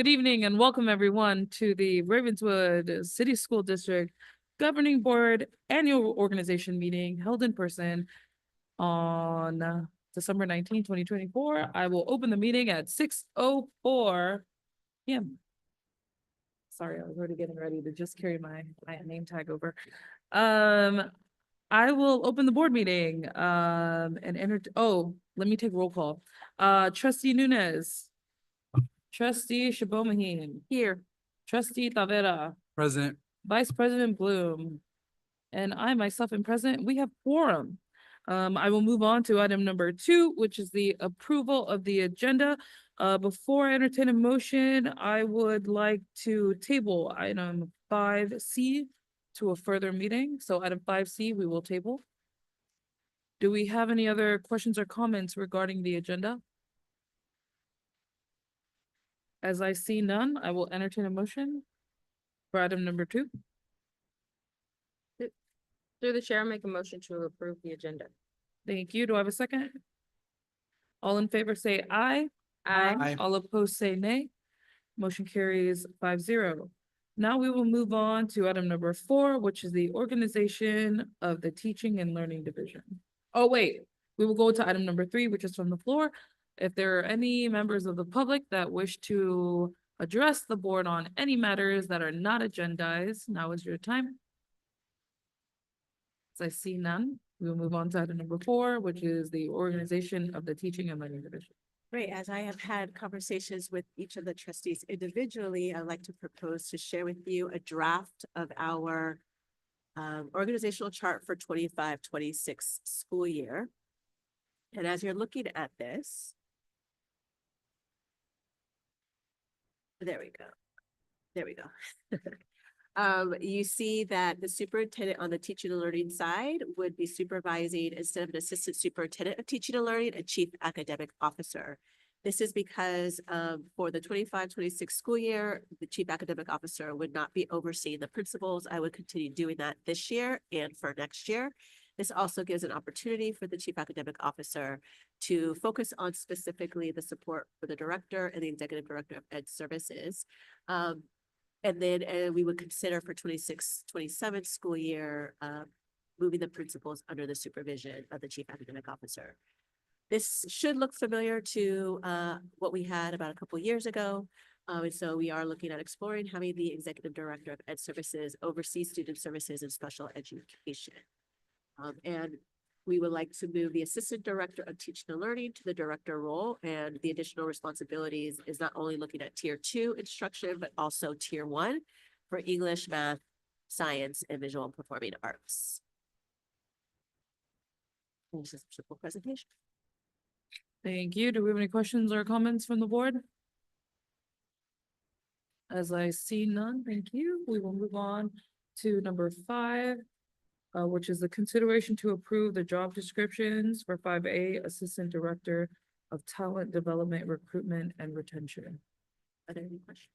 Good evening and welcome everyone to the Ravenswood City School District Governing Board Annual Organization Meeting held in person on December 19, 2024. I will open the meeting at 6:04 p.m. Sorry, I was already getting ready to just carry my name tag over. I will open the board meeting and let me take roll call. Trustee Nunes. Trustee Shabomahin. Here. Trustee Tavera. Present. Vice President Bloom. And I myself am present. We have quorum. I will move on to item number 2, which is the approval of the agenda. Before I entertain a motion, I would like to table item 5C to a further meeting. So item 5C, we will table. Do we have any other questions or comments regarding the agenda? As I see none, I will entertain a motion for item number 2. Through the chair, make a motion to approve the agenda. Thank you. Do I have a second? All in favor say aye. Aye. All opposed say nay. Motion carries 5-0. Now we will move on to item number 4, which is the organization of the Teaching and Learning Division. Oh, wait, we will go to item number 3, which is from the floor. If there are any members of the public that wish to address the board on any matters that are not agendized, now is your time. As I see none, we will move on to item number 4, which is the organization of the Teaching and Learning Division. Great. As I have had conversations with each of the trustees individually, I'd like to propose to share with you a draft of our organizational chart for 25-26 school year. And as you're looking at this, there we go. There we go. You see that the superintendent on the teaching and learning side would be supervising, instead of an assistant superintendent of teaching and learning, a chief academic officer. This is because for the 25-26 school year, the chief academic officer would not be overseeing the principals. I would continue doing that this year and for next year. This also gives an opportunity for the chief academic officer to focus on specifically the support for the director and the executive director of ed services. And then we would consider for 26-27 school year, moving the principals under the supervision of the chief academic officer. This should look familiar to what we had about a couple of years ago. And so we are looking at exploring having the executive director of ed services oversee student services and special education. And we would like to move the assistant director of teaching and learning to the director role, and the additional responsibilities is not only looking at tier 2 instruction, but also tier 1 for English, math, science, and visual and performing arts. And this is a simple presentation. Thank you. Do we have any questions or comments from the board? As I see none, thank you. We will move on to number 5. Which is the consideration to approve the job descriptions for 5A, Assistant Director of Talent Development, Recruitment, and Retention. Are there any questions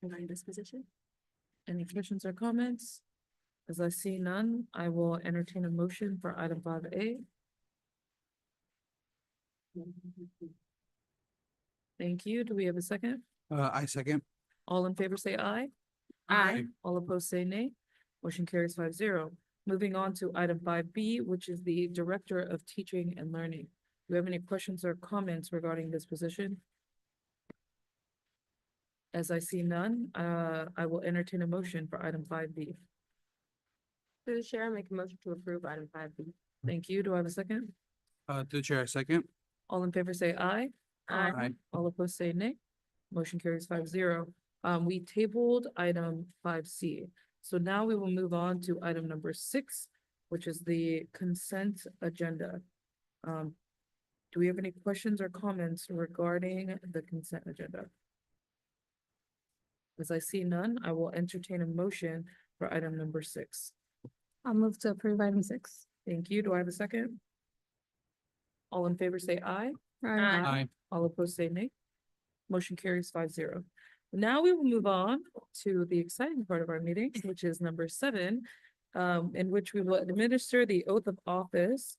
regarding this position? Any questions or comments? As I see none, I will entertain a motion for item 5A. Thank you. Do we have a second? I second. All in favor say aye. Aye. All opposed say nay. Motion carries 5-0. Moving on to item 5B, which is the Director of Teaching and Learning. Do you have any questions or comments regarding this position? As I see none, I will entertain a motion for item 5B. Through the chair, make a motion to approve item 5B. Thank you. Do I have a second? To the chair, second. All in favor say aye. Aye. All opposed say nay. Motion carries 5-0. We tabled item 5C. So now we will move on to item number 6, which is the consent agenda. Do we have any questions or comments regarding the consent agenda? As I see none, I will entertain a motion for item number 6. I'll move to approve item 6. Thank you. Do I have a second? All in favor say aye. Aye. All opposed say nay. Motion carries 5-0. Now we will move on to the exciting part of our meeting, which is number 7, in which we will administer the oath of office.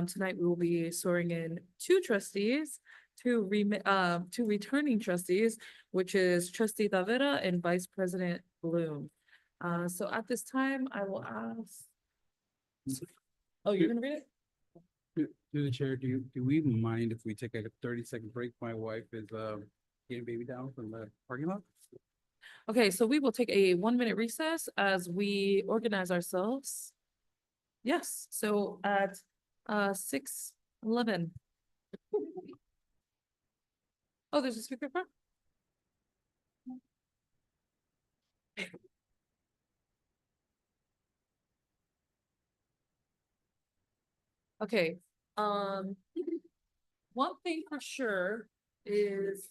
Tonight we will be swearing in 2 trustees two returning trustees, which is trustee Tavera and vice president Bloom. So at this time, I will ask. Oh, you're gonna read it? Through the chair, do we mind if we take a 30-second break? My wife is, getting baby down from the parking lot. Okay, so we will take a 1-minute recess as we organize ourselves. Yes, so at 6:11. Oh, there's a speaker front? Okay, one thing for sure is.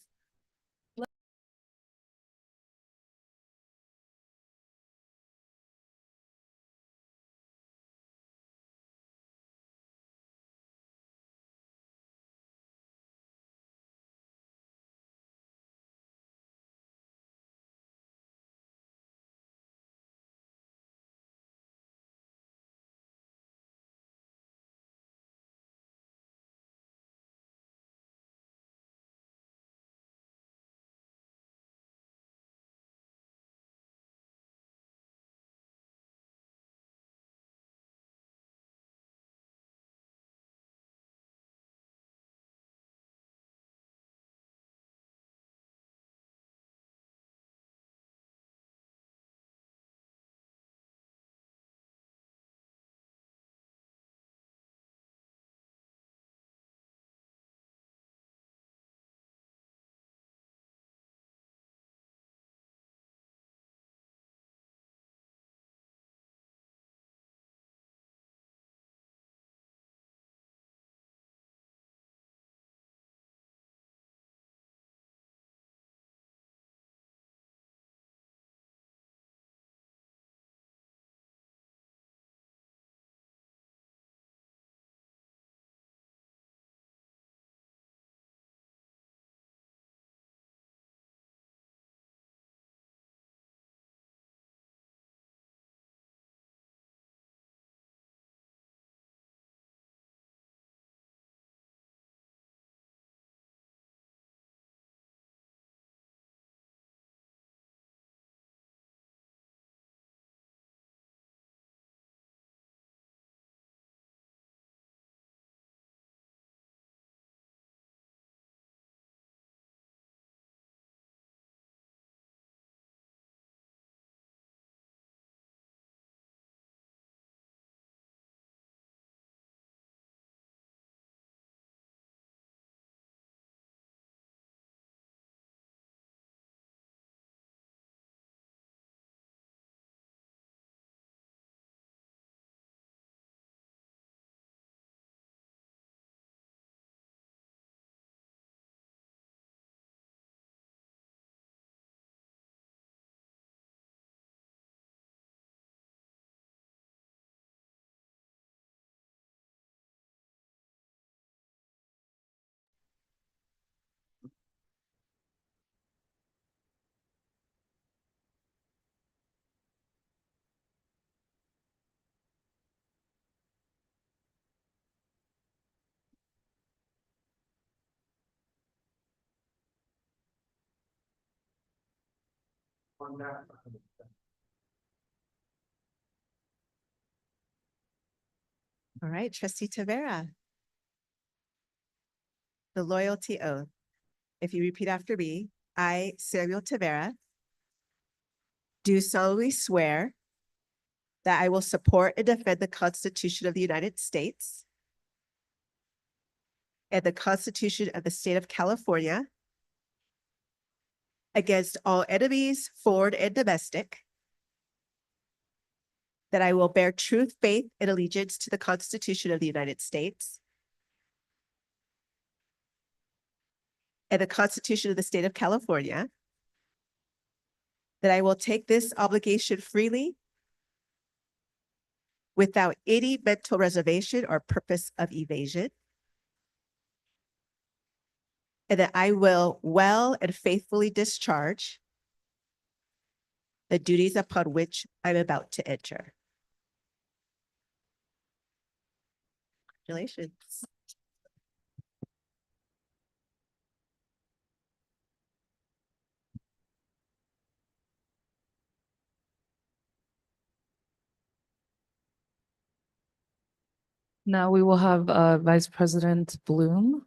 All right, trustee Tavera. The loyalty oath. If you repeat after me, I, Samuel Tavera, do solemnly swear that I will support and defend the Constitution of the United States and the Constitution of the State of California against all enemies, foreign and domestic, that I will bear true faith and allegiance to the Constitution of the United States and the Constitution of the State of California, that I will take this obligation freely without any mental reservation or purpose of evasion, and that I will well and faithfully discharge the duties upon which I'm about to enter. Congratulations. Now we will have Vice President Bloom.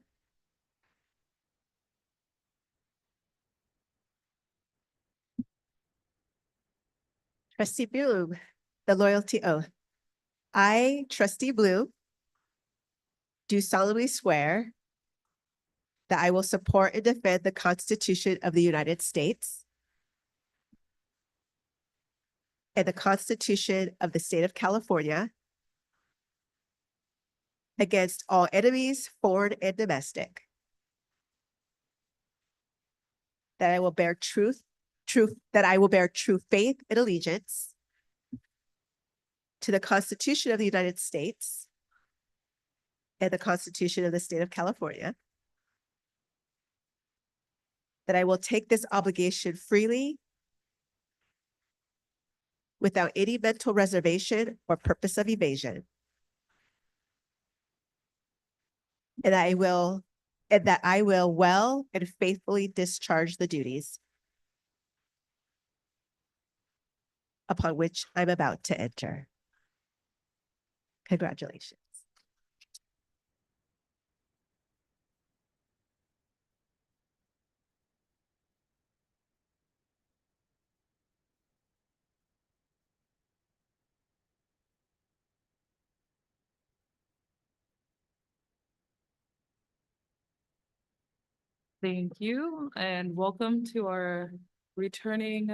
Trustee Bloom, the loyalty oath. I, Trustee Bloom, do solemnly swear that I will support and defend the Constitution of the United States and the Constitution of the State of California against all enemies, foreign and domestic. That I will bear true faith and allegiance to the Constitution of the United States and the Constitution of the State of California. That I will take this obligation freely without any mental reservation or purpose of evasion. And that I will well and faithfully discharge the duties upon which I'm about to enter. Congratulations. Thank you and welcome to our returning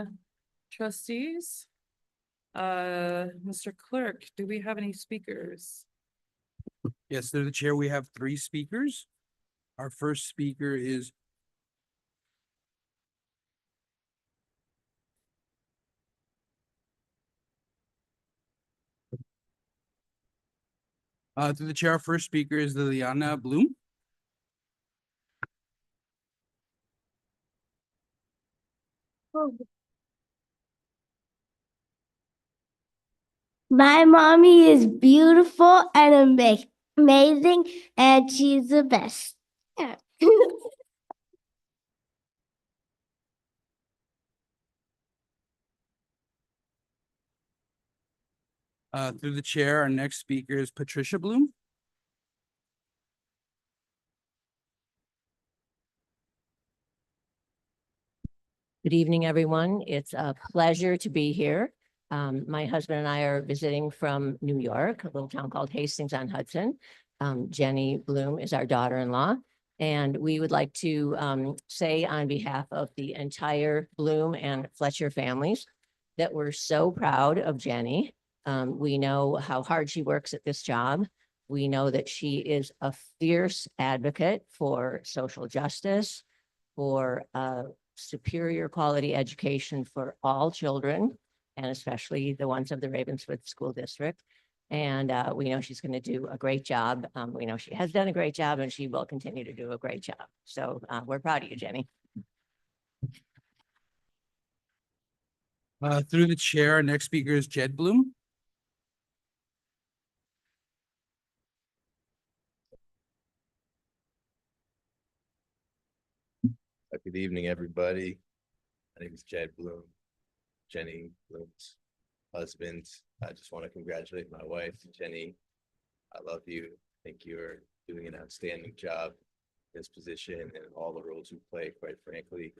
trustees. Mr. Clerk, do we have any speakers? Yes, through the chair, we have 3 speakers. Our first speaker is through the chair, our first speaker is Liliana Bloom. My mommy is beautiful and amazing, and she's the best. Yeah. Through the chair, our next speaker is Patricia Bloom. Good evening, everyone. It's a pleasure to be here. My husband and I are visiting from New York, a little town called Hastings-on-Hudson. Jenny Bloom is our daughter-in-law, and we would like to say on behalf of the entire Bloom and Fletcher families that we're so proud of Jenny. We know how hard she works at this job. We know that she is a fierce advocate for social justice, for superior quality education for all children, and especially the ones of the Ravenswood School District. And we know she's going to do a great job. We know she has done a great job and she will continue to do a great job. So we're proud of you, Jenny. Through the chair, our next speaker is Jed Bloom. Good evening, everybody. My name is Jed Bloom, Jenny Bloom's husband. I just want to congratulate my wife, Jenny. I love you. I think you're doing an outstanding job in this position and all the roles you play, quite frankly.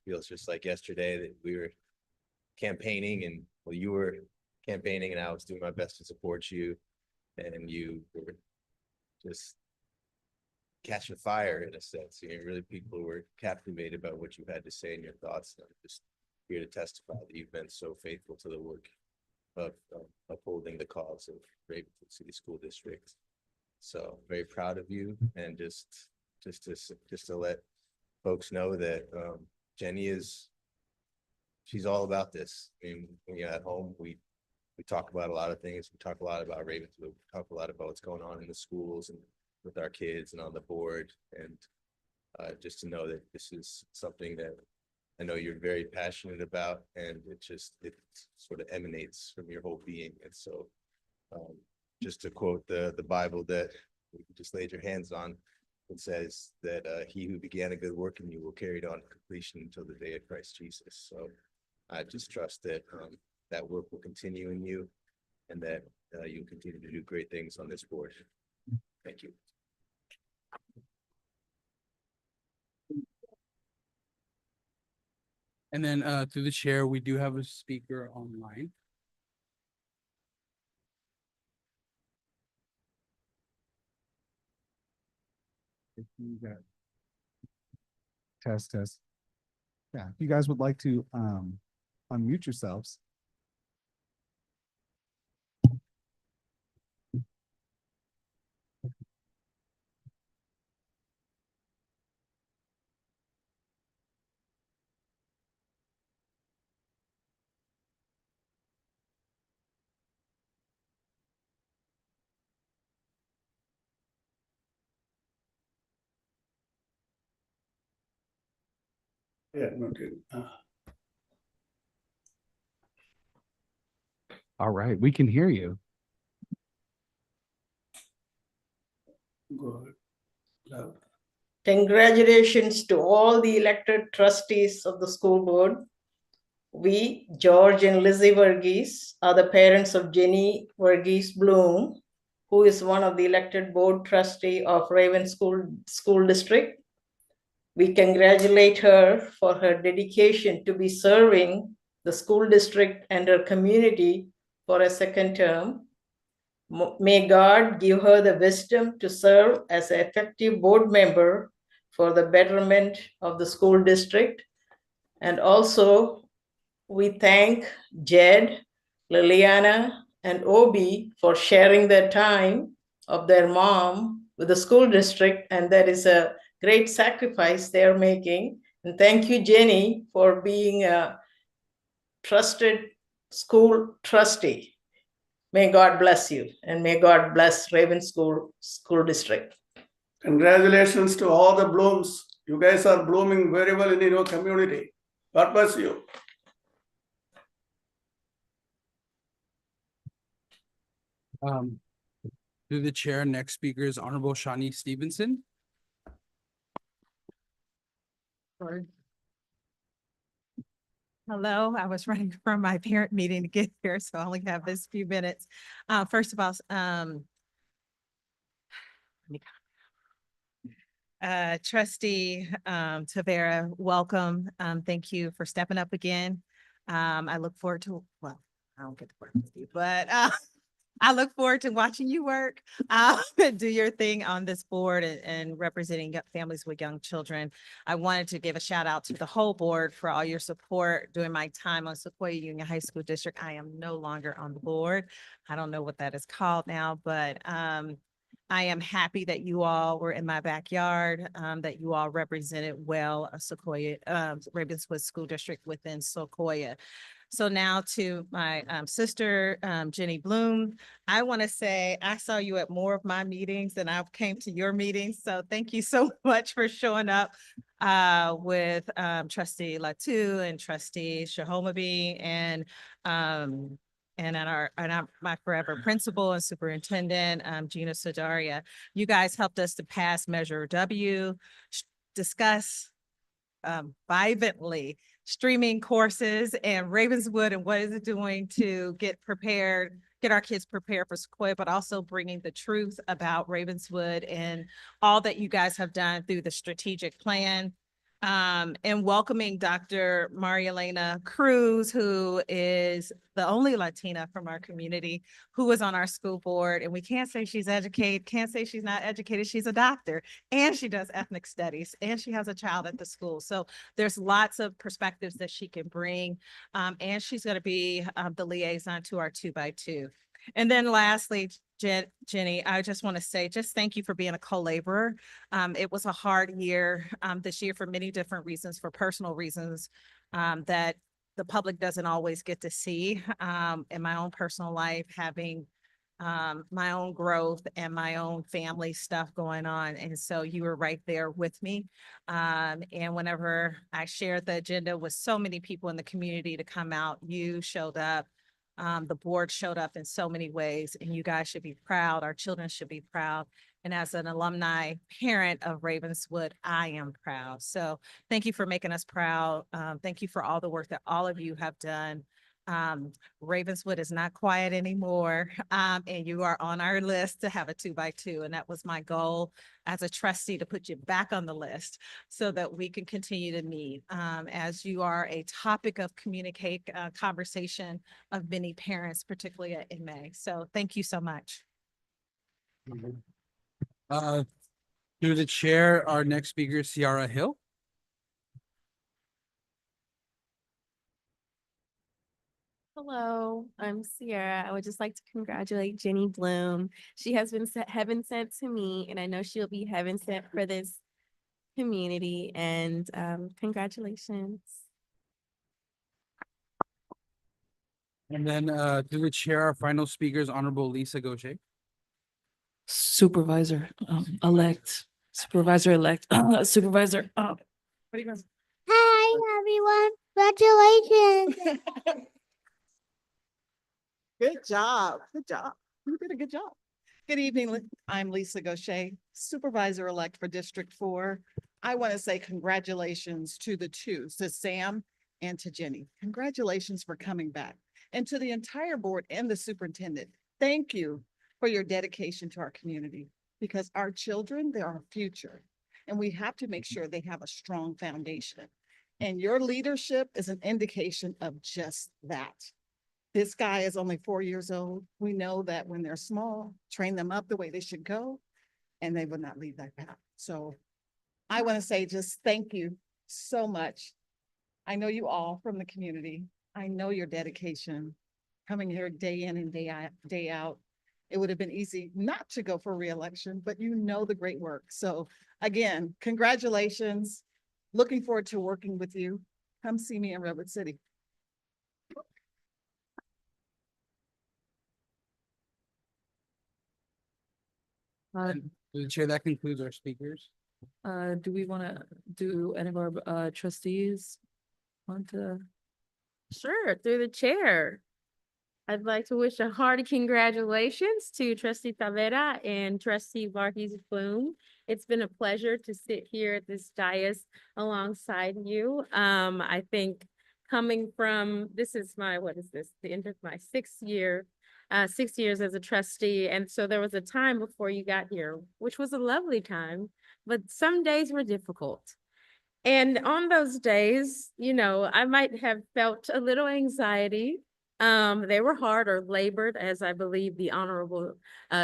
Feels just like yesterday that we were campaigning and well, you were campaigning and I was doing my best to support you, and you were just catching fire in a sense. You know, really people were captivated by what you had to say and your thoughts. And I'm just here to testify that you've been so faithful to the work of upholding the cause of Ravenswood City School District. So very proud of you, and just to let folks know that Jenny she's all about this. I mean, when you're at home, we talk about a lot of things. We talk a lot about Ravenswood. We talk a lot about what's going on in the schools and with our kids and on the board. And just to know that this is something that I know you're very passionate about, and it sort of emanates from your whole being. And so just to quote the Bible that you just laid your hands on, it says that he who began a good work in you will carry it on to completion until the day of Christ Jesus. So I just trust that that work will continue in you, and that you'll continue to do great things on this board. Thank you. And then through the chair, we do have a speaker online. If you got test, test. Yeah, if you guys would like to unmute yourselves. Yeah, noted. All right, we can hear you. Good. Loud. Congratulations to all the elected trustees of the school board. We, George and Lizzie Verghese, are the parents of Jenny Verghese Bloom, who is one of the elected board trustee of Ravenswood School District. We congratulate her for her dedication to be serving the school district and her community for a second term. May God give her the wisdom to serve as an effective board member for the betterment of the school district. And also, we thank Jed, Liliana, and Obi for sharing their time of their mom with the school district, and that is a great sacrifice they're making. And thank you, Jenny, for being a trusted school trustee. May God bless you, and may God bless Ravenswood School District. Congratulations to all the Blooms. You guys are blooming very well in your community. God bless you. Through the chair, next speaker is Honorable Shawnee Stevenson. Sorry. Hello, I was running from my parent meeting to get here, so I only have this few minutes. First of all, Trustee Tavera, welcome. Thank you for stepping up again. I look forward to, well, I don't get to work with you, but I look forward to watching you work, do your thing on this board and representing families with young children. I wanted to give a shout out to the whole board for all your support during my time on Sequoia Union High School District. I am no longer on the board. I don't know what that is called now, but I am happy that you all were in my backyard, that you all represented well Sequoia, Ravenswood School District within Sequoia. So now to my sister, Jenny Bloom, I want to say I saw you at more of my meetings than I came to your meetings. So thank you so much for showing up with Trustee Latu and Trustee Shahomabi and my forever principal and superintendent, Gina Sadaria. You guys helped us to pass Measure W, discuss vibrantly streaming courses and Ravenswood and what is it doing to get our kids prepared for Sequoia, but also bringing the truth about Ravenswood and all that you guys have done through the strategic plan. And welcoming Dr. Marielena Cruz, who is the only Latina from our community who is on our school board. And we can't say she's educated, can't say she's not educated. She's a doctor and she does ethnic studies and she has a child at the school. So there's lots of perspectives that she can bring. And she's going to be the liaison to our 2x2. And then lastly, Jenny, I just want to say, just thank you for being a co-laborer. It was a hard year this year for many different reasons, for personal reasons that the public doesn't always get to see. In my own personal life, having my own growth and my own family stuff going on. And so you were right there with me. And whenever I shared the agenda with so many people in the community to come out, you showed up. The board showed up in so many ways, and you guys should be proud. Our children should be proud. And as an alumni parent of Ravenswood, I am proud. So thank you for making us proud. Thank you for all the work that all of you have done Ravenswood is not quiet anymore, and you are on our list to have a 2x2. And that was my goal as a trustee, to put you back on the list so that we can continue to meet, as you are a topic of conversation of many parents, particularly in May. So thank you so much. Through the chair, our next speaker is Ciara Hill. Hello, I'm Sierra. I would just like to congratulate Jenny Bloom. She has been heaven sent to me, and I know she'll be heaven sent for this community. And congratulations. And then through the chair, our final speaker is Honorable Lisa Gaucher. Supervisor elect, supervisor. What do you guys? Hi, everyone. Congratulations. Good job. Good job. You did a good job. Good evening. I'm Lisa Gaucher, Supervisor-elect for District 4. I want to say congratulations to the two, to Sam and to Jenny. Congratulations for coming back. And to the entire board and the superintendent, thank you for your dedication to our community, because our children, they're our future. And we have to make sure they have a strong foundation. And your leadership is an indication of just that. This guy is only 4 years old. We know that when they're small, train them up the way they should go, and they will not leave that path. So I want to say just thank you so much. I know you all from the community. I know your dedication, coming here day in and day out. It would have been easy not to go for reelection, but you know the great work. So again, congratulations. Looking forward to working with you. Come see me in Redwood City. And through the chair, that concludes our speakers. Do we want to do any of our trustees want to? Sure, through the chair. I'd like to wish a hearty congratulations to Trustee Tavera and Trustee Varghese Bloom. It's been a pleasure to sit here at this dais alongside you. I think coming from, this is my, what is this? The end of my 6 years as a trustee. And so there was a time before you got here, which was a lovely time, but some days were difficult. And on those days, you know, I might have felt a little anxiety. They were hard or labored, as I believe the Honorable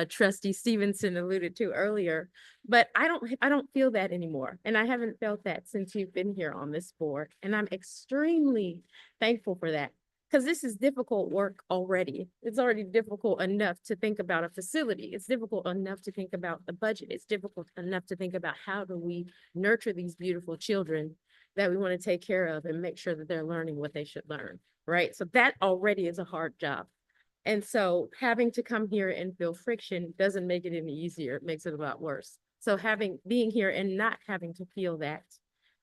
Trustee Stevenson alluded to earlier. But I don't feel that anymore. And I haven't felt that since you've been here on this board. And I'm extremely thankful for that. Because this is difficult work already. It's already difficult enough to think about a facility. It's difficult enough to think about the budget. It's difficult enough to think about how do we nurture these beautiful children that we want to take care of and make sure that they're learning what they should learn, right? So that already is a hard job. And so having to come here and feel friction doesn't make it any easier. It makes it a lot worse. So being here and not having to feel that,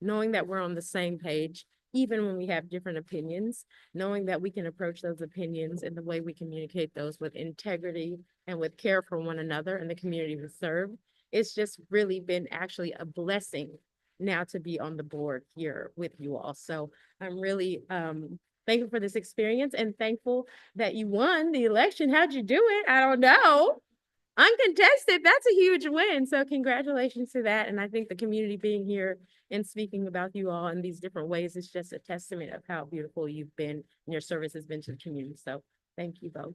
knowing that we're on the same page, even when we have different opinions, knowing that we can approach those opinions and the way we communicate those with integrity and with care for one another and the community we serve, it's just really been actually a blessing now to be on the board here with you all. So I'm really thankful for this experience and thankful that you won the election. How'd you do it? I don't know. Uncontested, that's a huge win. So congratulations to that. And I think the community being here and speaking about you all in these different ways is just a testament of how beautiful you've been and your service has been to the community. So thank you both.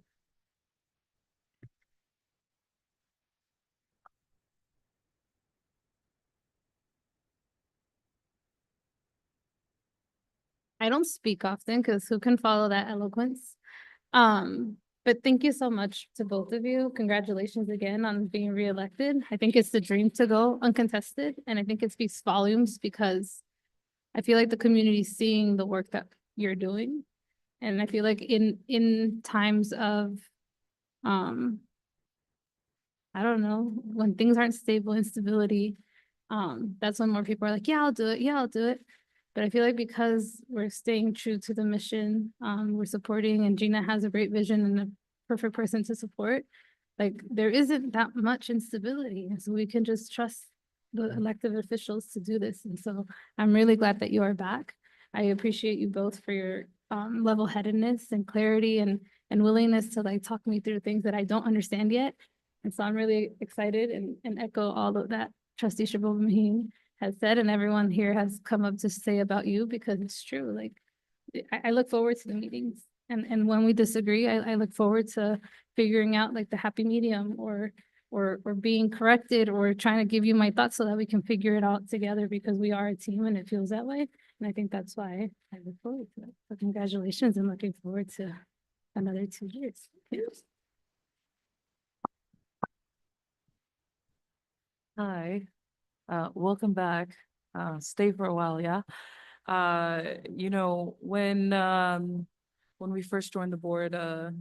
I don't speak often because who can follow that eloquence? But thank you so much to both of you. Congratulations again on being reelected. I think it's the dream to go uncontested, and I think it speaks volumes because I feel like the community is seeing the work that you're doing. And I feel like in times of I don't know, when things aren't stable, instability, that's when more people are like, yeah, I'll do it. Yeah, I'll do it. But I feel like because we're staying true to the mission, we're supporting, and Gina has a great vision and a perfect person to support. Like there isn't that much instability. And so we can just trust the elected officials to do this. And so I'm really glad that you are back. I appreciate you both for your level-headedness and clarity and willingness to like talk me through things that I don't understand yet. And so I'm really excited and echo all of that trustee Shabbat has said, and everyone here has come up to say about you, because it's true. Like, I look forward to the meetings, and when we disagree, I look forward to figuring out like the happy medium, or being corrected, or trying to give you my thoughts so that we can figure it out together, because we are a team and it feels that way. And I think that's why I look forward to it. So congratulations, and looking forward to another 2 years. Hi, welcome back. Stay for a while, yeah. When we first joined the board,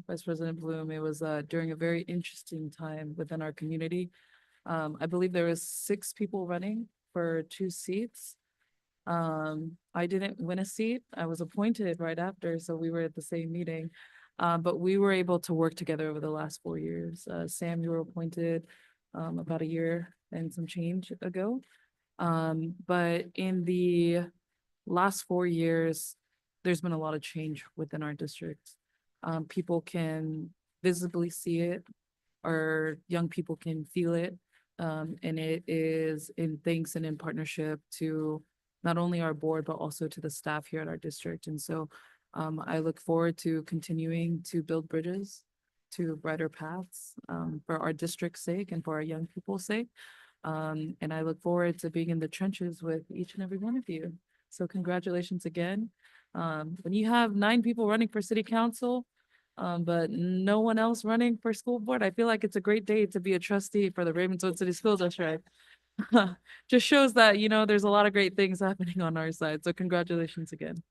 Vice President Bloom, it was during a very interesting time within our community. I believe there was 6 people running for 2 seats. I didn't win a seat. I was appointed right after, so we were at the same meeting. But we were able to work together over the last 4 years. Sam, you were appointed about a year and some change ago. But in the last 4 years, there's been a lot of change within our district. People can visibly see it, or young people can feel it. And it is in thanks and in partnership to not only our board, but also to the staff here at our district. And so I look forward to continuing to build bridges to brighter paths for our district's sake and for our young people's sake. And I look forward to being in the trenches with each and every one of you. So congratulations again. When you have 9 people running for city council, but no one else running for school board, I feel like it's a great day to be a trustee for the Ravenswood City School District. Just shows that, there's a lot of great things happening on our side. So congratulations again.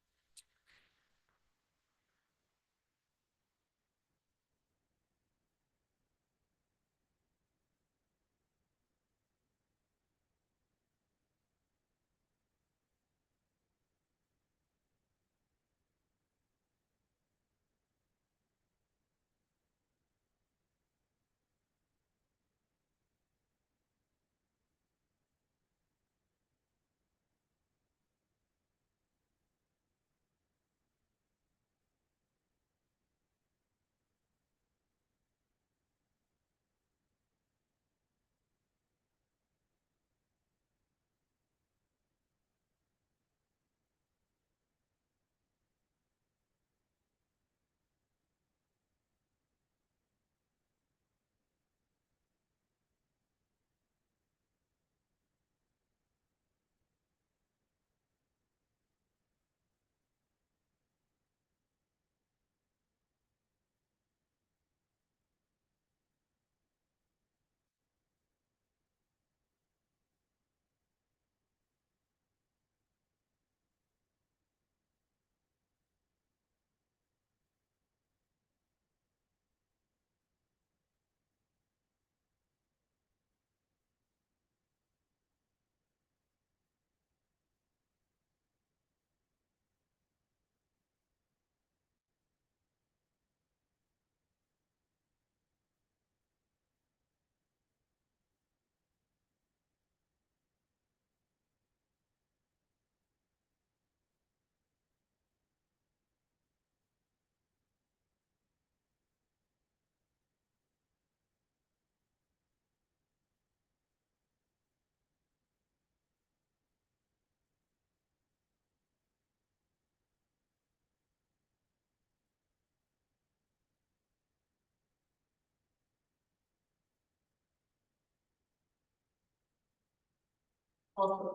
Also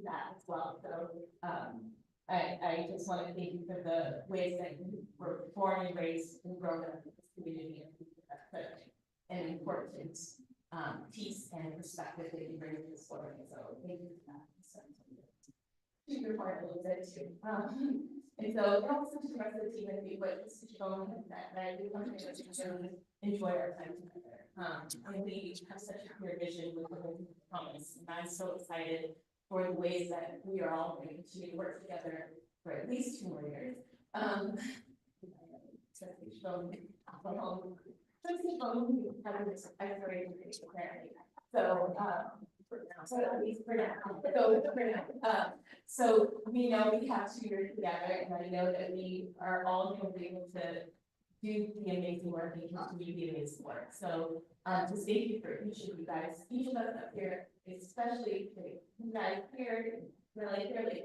that as well. So I just want to thank you for the ways that you were born and raised and grown up in this community, and such an important piece and perspective that you bring to the story. So thank you for that. So, to your part a little bit too. And so also to the rest of the team, and what Mr. Jones said, that I do want to enjoy our time together. And we have such a clear vision with the promise, and I'm so excited for the ways that we are all going to work together for at least 2 more years. Trustee Shone, having this exploration clarity. So So we know we have 2 years together, and I know that we are all going to be able to do the amazing work and continue the amazing work. So, just thank you for each of you guys, each of us up here, especially you guys here, really,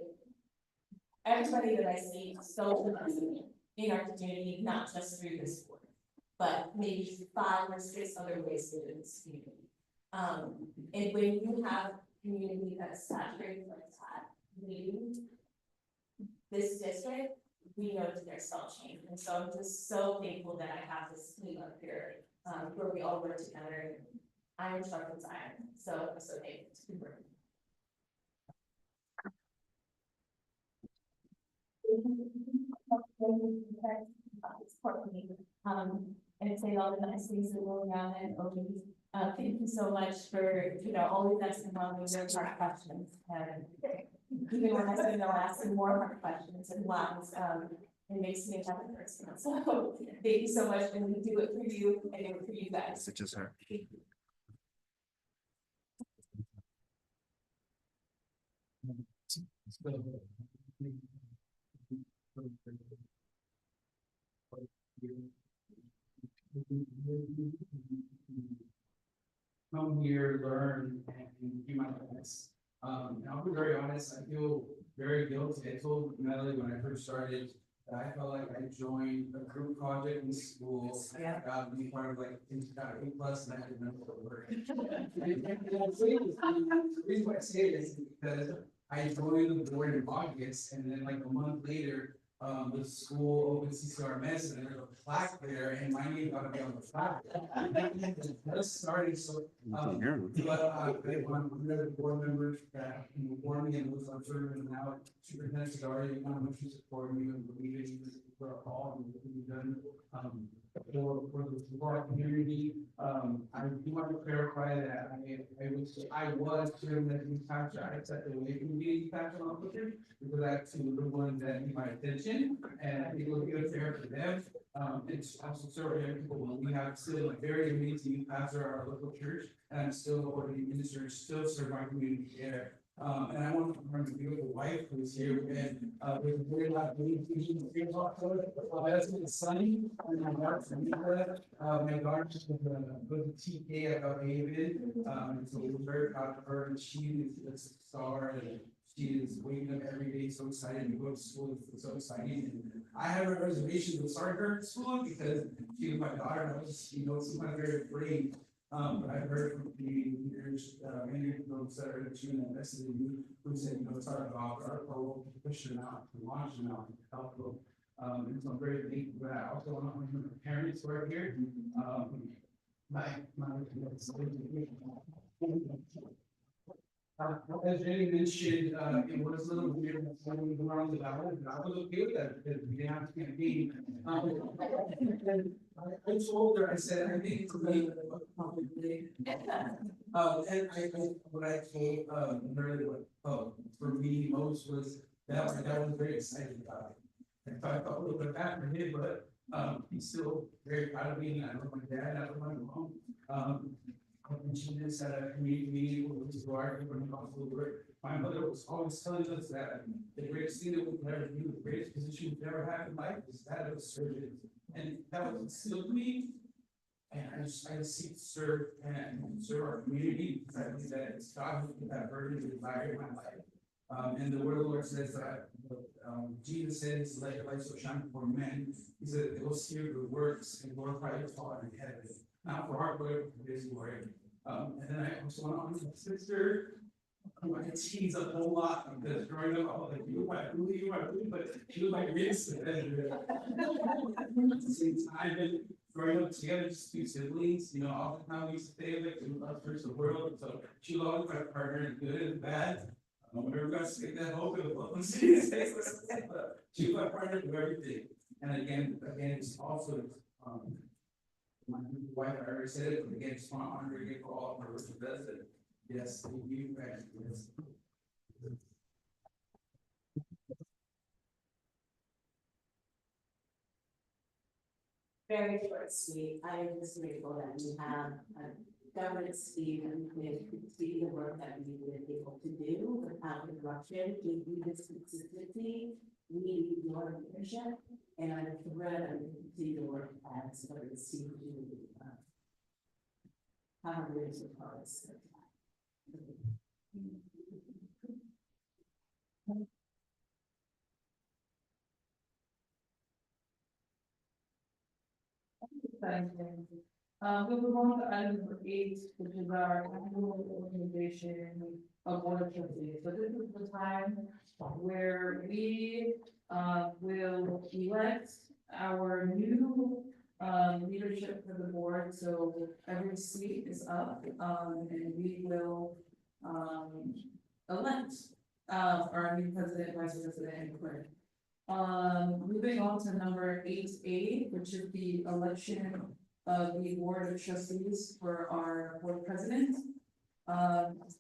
everybody that I see is so amazing in our community, not just through this work, but maybe 5 or 6 other ways within this community. And when you have community that's saturated like that, leading this district, we know that there's some change. And so I'm just so thankful that I have this team up here, where we all work together. Iron sharpens iron. So I'm so thankful to be working. And say all the nice things that will around and thank you so much for, always asking all those hard questions. And even when I say no, asking more hard questions and ones, it makes me a better person. So thank you so much, and we do it for you and do it for you guys. It's just her. Come here, learn, and do my best. And I'll be very honest, I feel very guilty. I told Melody when I first started that I felt like I joined a group project in school. Yeah. Be part of like, got an A+ and I didn't know what the word. The reason why I say it is because I joined the board in August, and then like a month later, the school opened CCRMS, and there's a plaque there, and my name got to be on the plaque. Just starting, so, but I want the board members that inform me and those I'm serving now, superintendents already kind of much support me and believe in you for all and what we've done, for our community. I do want to clarify that I was serving as youth pastor. I stepped away from being youth pastor officer because I have 2 little ones that need my attention, and I think it would be unfair for them. It's also serving young people when we have still a very amazing youth pastor at our local church, and I'm still the ordained minister, still serve our community there. And I want to confirm the beautiful wife who's here, and there's a very loud it's sunny, and my wife's my daughter just with the TK about David, and so we're very proud of her, and she is a star, and she is waking up every day so excited to go to school. It's so exciting. And I have a reservation to start her at school because she was my daughter, and I was, sometimes very afraid. But I heard from community leaders, many folks that are in invested in me, who said, it's our about our goal to push them out, to launch them out, to help them. And so I'm very thankful for that. I also want to thank my parents who are here. As Jenny mentioned, it was a little weird when we were on the ballot, but I was okay with that because we didn't have to campaign. I told her, I said, I think for me, probably. And what I told her, for me most was that I was very excited about it. And so I felt a little bit bad for him, but he's still very proud of me, and I love my dad, I love my mom. I mentioned this at a community meeting, which is where my mother was always telling us that the greatest thing that we could ever do, the greatest position we've ever had in life is that of a surgeon. And that was instilled in me. And I just seek to serve and serve our community, because I believe that it's God who put that burden and desire in my life. And the word of the Lord says that Jesus says, let your light so shine before men. He said, they will see your good works and glorify your Father in heaven. Not for our glory, but for his glory. And then I also want to honor my sister. I tease a whole lot because growing up, I was like, you might believe, but she was like this. At the same time, and growing up together, just 2 siblings, all the time we used to say, like, we love first the world. So she was always my partner in good and bad. Whenever I stick that hope, it was she was my partner through everything. And again, it's also, my wife, I already said it, but again, just want to honor her again for all of her work she does. And yes, thank you. Yes. Very short, sweet. I am just grateful that we have governance team and see the work that we've been able to do without interruption, give you this consistency. We need your leadership, and I'm thrilled that we can continue to work as governance team to how we're going to progress. Thank you. We'll move on to item number 8, which is our annual organization of board of trustees. So this is the time where we will elect our new leadership for the board. So every seat is up, and we will elect our new president, vice president, and clerk. Moving on to number 8A, which is the election of the board of trustees for our board president.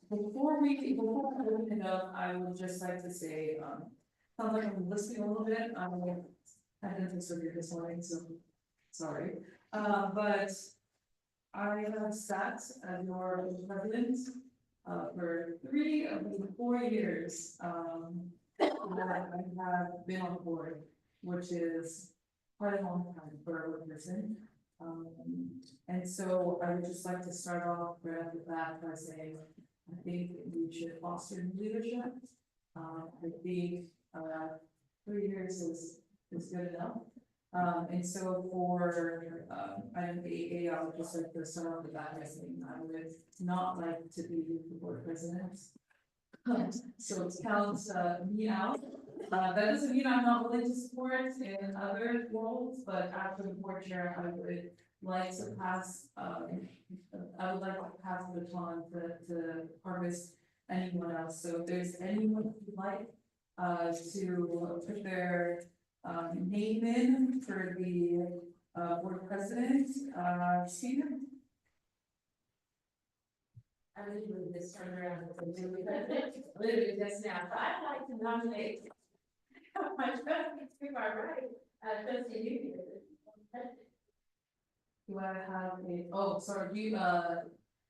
Before we open it up, I would just like to say, sounds like I'm listening a little bit. I had surgery this morning, so sorry. But I have sat as your president for 3 of the 4 years. That I have been on board, which is quite a long time for a person. And so I would just like to start off right off the bat by saying, I think we should foster leadership. I think 3 years is good enough. And so for item 8A, I would just like to start off the bat by saying I would not like to be the board president. So it counts me out. That doesn't mean I'm not willing to support in other roles, but after the board chair, I would like to pass, I would like to pass the baton to harvest anyone else. So if there's anyone who'd like to put their name in for the board president, Stephen? I really move this turn around with the new president, literally just now, so I'd like to nominate my trustee to my right, trustee Newby. Do I have a, oh, sorry, do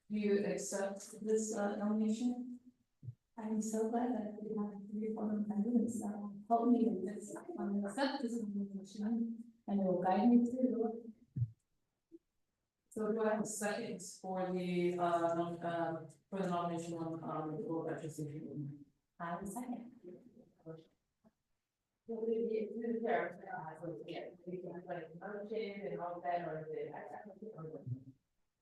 you accept this nomination? I'm so glad that we have 3 former presidents that help me with this, accept this nomination, and will guide me through. So do I have a second for the nomination on the board of trustees? I have a second. Will we be through there, we can like motion and all that, or is it?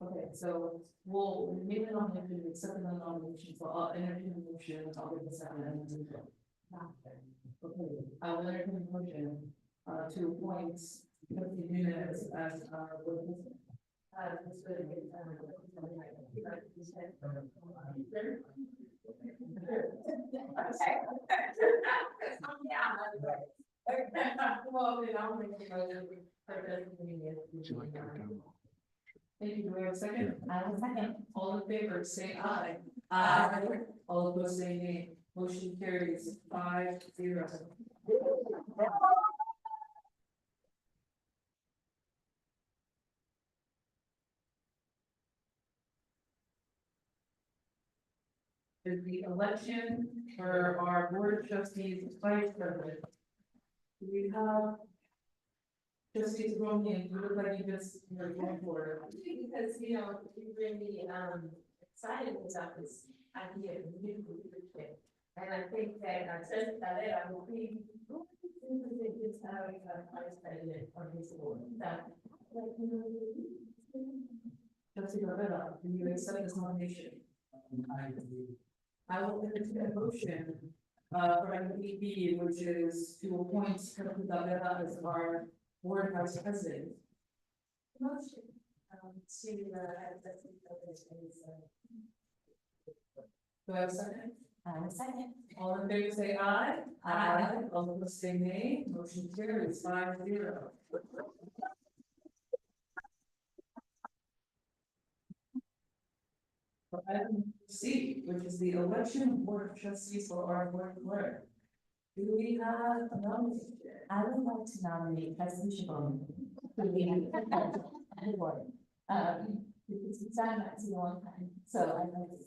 Okay, so we'll make the nomination, accept the nomination, so I'll entertain the motion, I'll give the second and then we go. Okay, I'll entertain the motion to appoint trustee Nunez as our board president. Thank you. Do we have a second? I have a second. All in favor, say aye. Aye. All opposed, say nay. Motion carries 5-0. Is the election for our board of trustees vice president. Do we have trustees Romney, and you look like you just, you're going for it. Because, you know, you bring me, excited about this idea of new leadership. And I think that, trustee Tavera will be, interested in having a vice president on his board. That, like, you know, Trustee Rivera, do you accept this nomination? I will entertain a motion for item 8B, which is to appoint Trustee Rivera as our board vice president. motion, to, have that, Do I have a second? I have a second. All in favor, say aye. Aye. All opposed, say nay. Motion carries 5-0. For item C, which is the election of board of trustees for our board clerk. Do we have a nomination? I would like to nominate President Chabon to be the board. because it's done that in a long time, so I know this.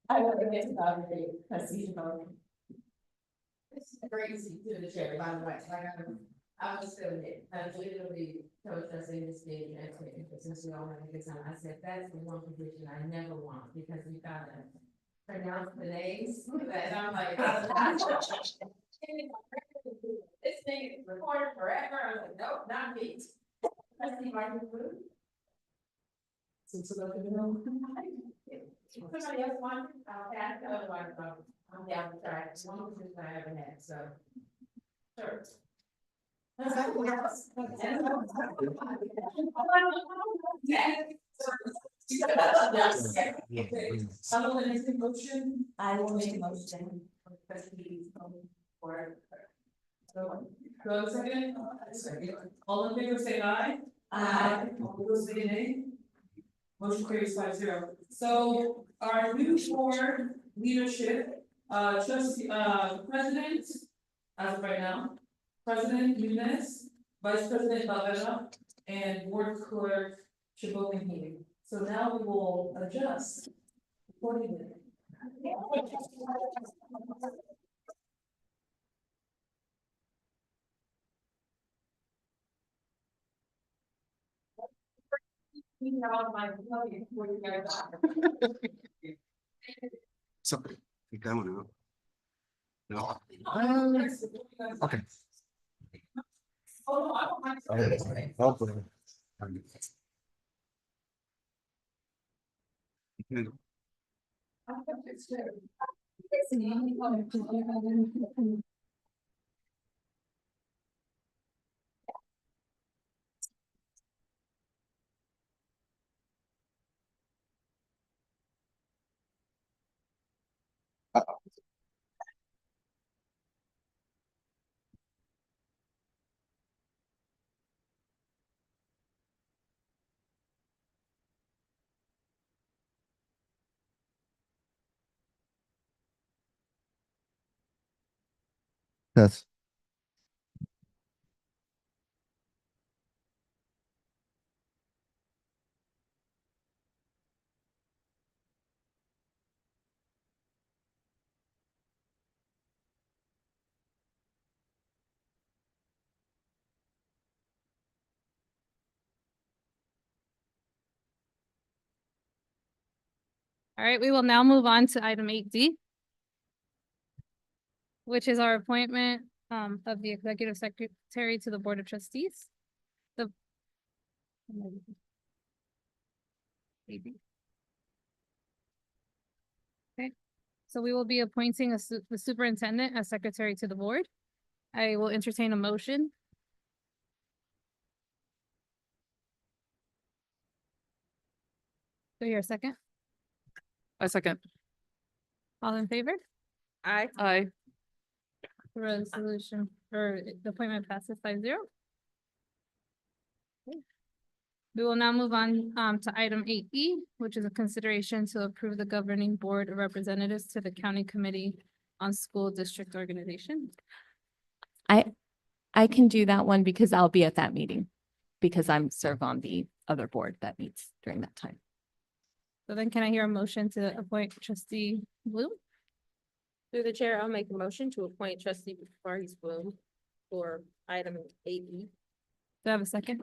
I want to get to the prestige vote. It's a great seat to the chair, by the way, I was doing it, I literally told Trustee this meeting, since we all have a good time, I said, that's the one position I never want, because we gotta pronounce the names, and I'm like, this thing is recorded forever, I was like, nope, not me. Trustee Martin Blue. Since it's open, somebody else wants, I'll pass it, otherwise, I'm down the track, it's one position I ever had, so. Sure. Someone make a motion? I will make a motion. For. Go a second. All in favor, say aye. Aye. All those say nay. Motion carries 5-0. So our new board leadership, president, as of right now. President Nunes, Vice President Valera, and Board Clerk Chibokane. So now we will adjust accordingly. So, no. Okay. Oh, I don't mind. Hopefully. Yes. All right, we will now move on to item 8D, which is our appointment of the executive secretary to the Board of Trustees. The Okay, so we will be appointing the superintendent as secretary to the board. I will entertain a motion. Do I hear a second? A second. All in favor? Aye. Aye. The resolution or the appointment passes 5-0. We will now move on to item 8E, which is a consideration to approve the governing board of representatives to the county committee on school district organization. I can do that one because I'll be at that meeting because I'm serve on the other board that meets during that time. So then can I hear a motion to appoint trustee Bloom? Through the chair, I'll make a motion to appoint trustee Vargas Bloom for item 8E. Do I have a second?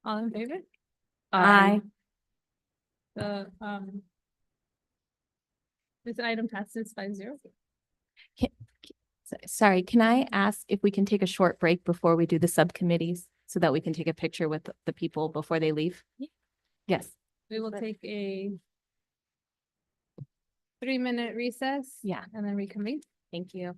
All in favor? Aye. The this item passes 5-0. Sorry, can I ask if we can take a short break before we do the subcommittees so that we can take a picture with the people before they leave? Yeah. Yes. We will take a 3-minute recess. Yeah. And then reconvene. Thank you.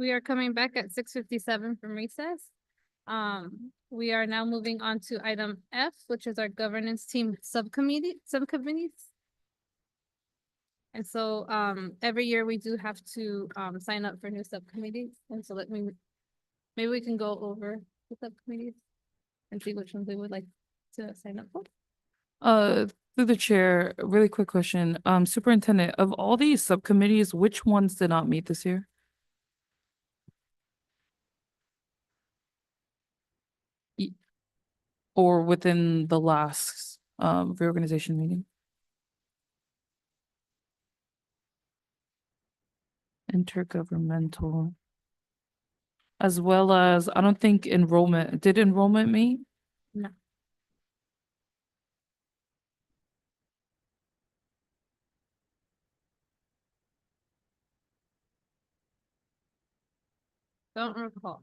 We are coming back at 6:57 from recess. We are now moving on to item F, which is our governance team subcommittees. And so, every year we do have to, sign up for new subcommittees. And so maybe we can go over the subcommittees and see which ones we would like to sign up for. Through the chair, a really quick question. Superintendent, of all these subcommittees, which ones did not meet this year? Or within the last reorganization meeting? Intergovernmental. As well as, I don't think did enrollment meet? No. Don't recall.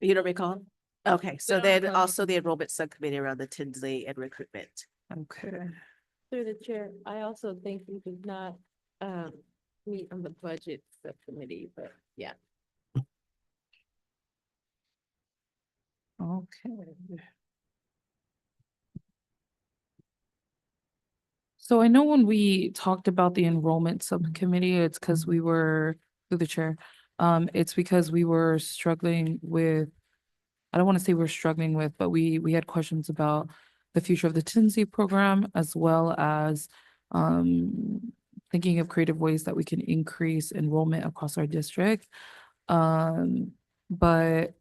You don't recall? Okay, so don't then recall also the enrollment subcommittee around the Tinsley and recruitment. Okay. Through the chair, I also think we did not, meet on the budget subcommittee, but yeah. Okay. So I know when we talked about the enrollment subcommittee, it's because we were, through the chair, it's because we were struggling with, I don't want to say we're struggling with, but we had questions about the future of the Tinsey program, as well as thinking of creative ways that we can increase enrollment across our district. But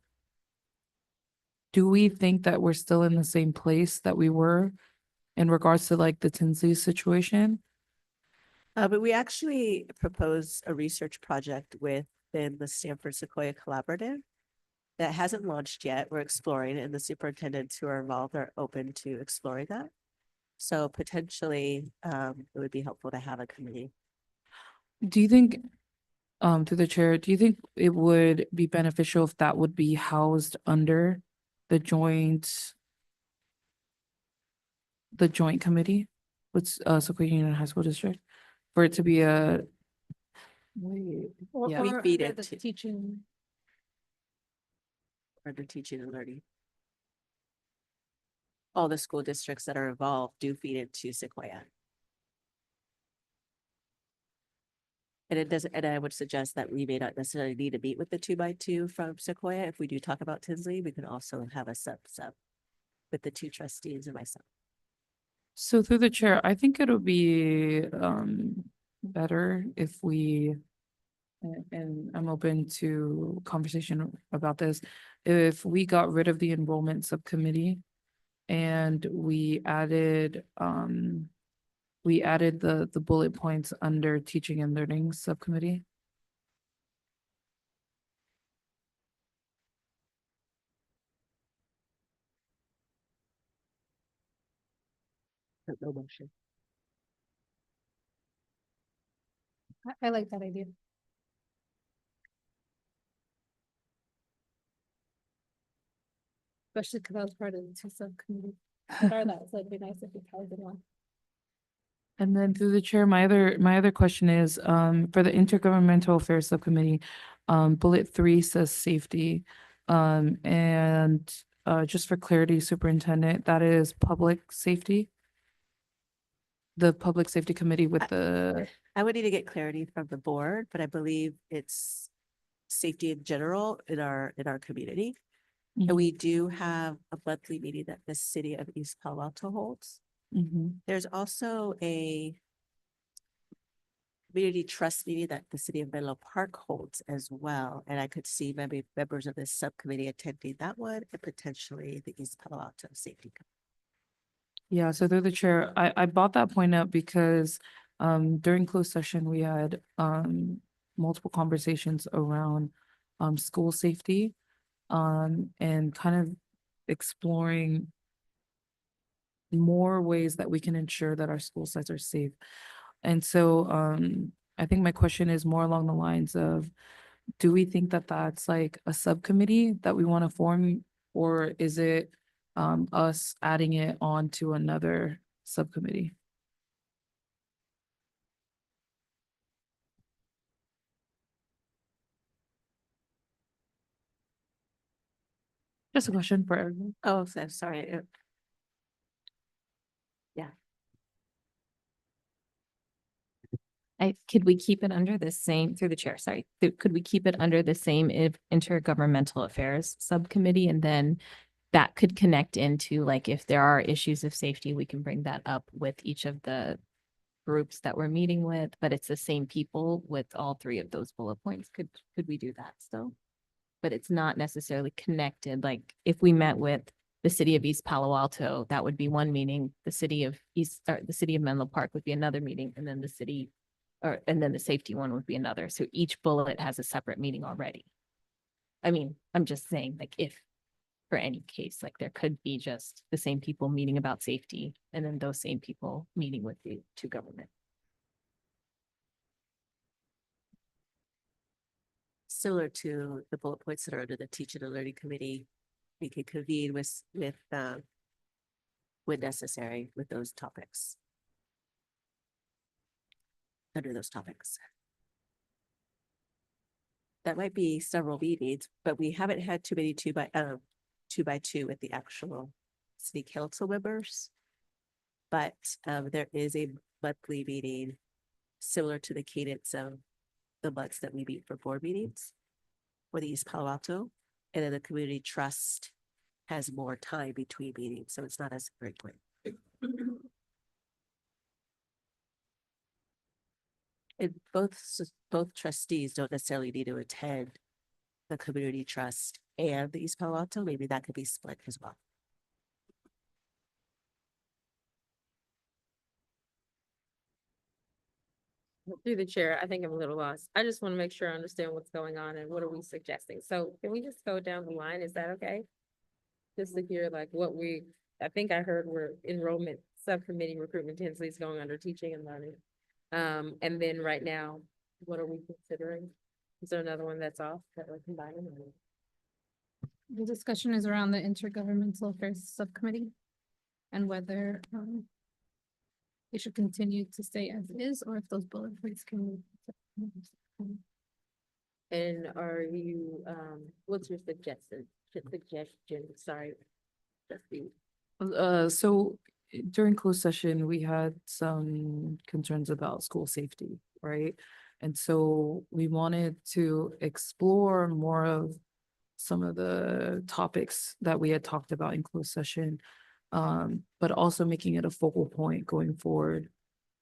do we think that we're still in the same place that we were in regards to like the Tinsley situation? But we actually proposed a research project within the Stanford Sequoia Collaborative that hasn't launched yet. We're exploring, and the superintendents who are involved are open to exploring that. So potentially, it would be helpful to have a committee. Do you think, through the chair, do you think it would be beneficial if that would be housed under the joint committee with Sequoia Union High School District? For it to be a wait, yeah. We feed under it the to- teaching. Under teaching and learning. All the school districts that are involved do feed into Sequoia. And it doesn't, and I would suggest that we may not necessarily need to meet with the 2x2 from Sequoia. If we do talk about Tinsley, we can also have a sub with the 2 trustees and myself. So through the chair, I think it'll be better if we, and I'm open to conversation about this, if we got rid of the enrollment subcommittee and we added the bullet points under teaching and learning subcommittee. No motion. I like that idea. Especially because I was part of the 2 subcommittees. Or that, so it'd be nice if we held in one. And then through the chair, my other question is, for the Intergovernmental Affairs Subcommittee, bullet 3 says safety. And just for clarity, Superintendent, that is public safety? The Public Safety Committee with the, I would need to get clarity from the board, but I believe it's safety in general in our community. And we do have a monthly meeting that the city of East Palo Alto holds. There's also a community trust meeting that the city of Menlo Park holds as well. And I could see maybe members of this subcommittee attending that one and potentially the East Palo Alto Safety. Yeah, so through the chair, I brought that point up because during closed session, we had multiple conversations around school safety and kind of exploring more ways that we can ensure that our school sites are safe. And so I think my question is more along the lines of, do we think that that's like a subcommittee that we want to form, or is it us adding it on to another subcommittee? Just a question for everyone. Oh, sorry. Could we keep it under the same, through the chair, sorry, could we keep it under the same intergovernmental affairs subcommittee? And then that could connect into, like, if there are issues of safety, we can bring that up with each of the groups that we're meeting with, but it's the same people with all three of those bullet points. Could we do that still? But it's not necessarily connected. Like, if we met with the city of East Palo Alto, that would be one meeting. The city of the city of Menlo Park would be another meeting, and then and then the safety one would be another. So each bullet has a separate meeting already. I mean, I'm just saying, like, if for any case, like, there could be just the same people meeting about safety and then those same people meeting with the two government. Similar to the bullet points that are under the teaching and learning committee, we can convene when necessary with those topics. Under those topics. That might be several meetings, but we haven't had too many two by two with the actual city council members. But there is a monthly meeting similar to the cadence of the months that we meet for board meetings for the East Palo Alto. And then the community trust has more time between meetings, so it's not as frequent. And both trustees don't necessarily need to attend the community trust and the East Palo Alto. Maybe that could be split as well. Through the chair, I think I'm a little lost. I just want to make sure I understand what's going on and what are we suggesting? So can we just go down the line? Is that okay? Just to hear like I think I heard we're enrollment subcommittee recruitment intensely is going under teaching and learning. And then right now, what are we considering? Is there another one that's off that we're combining? The discussion is around the intergovernmental affairs subcommittee and whether it should continue to stay as is, or if those bullet points can. And are you, what's your suggestion, sorry. Trustee. So during closed session, we had some concerns about school safety, right? And so we wanted to explore more of some of the topics that we had talked about in closed session, but also making it a focal point going forward,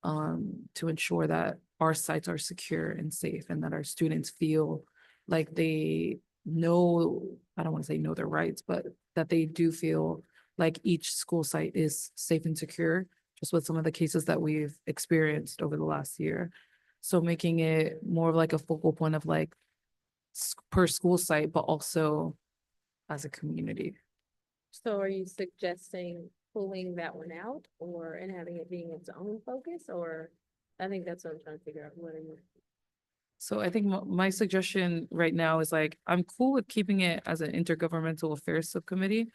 to ensure that our sites are secure and safe and that our students feel like they know, I don't want to say know their rights, but that they do feel like each school site is safe and secure, just with some of the cases that we've experienced over the last year. So making it more of like a focal point of like per school site, but also as a community. So are you suggesting pulling that one out and having it being its own focus, or I think that's what I'm trying to figure out. What are you? So I think my suggestion right now is like, I'm cool with keeping it as an intergovernmental affairs subcommittee.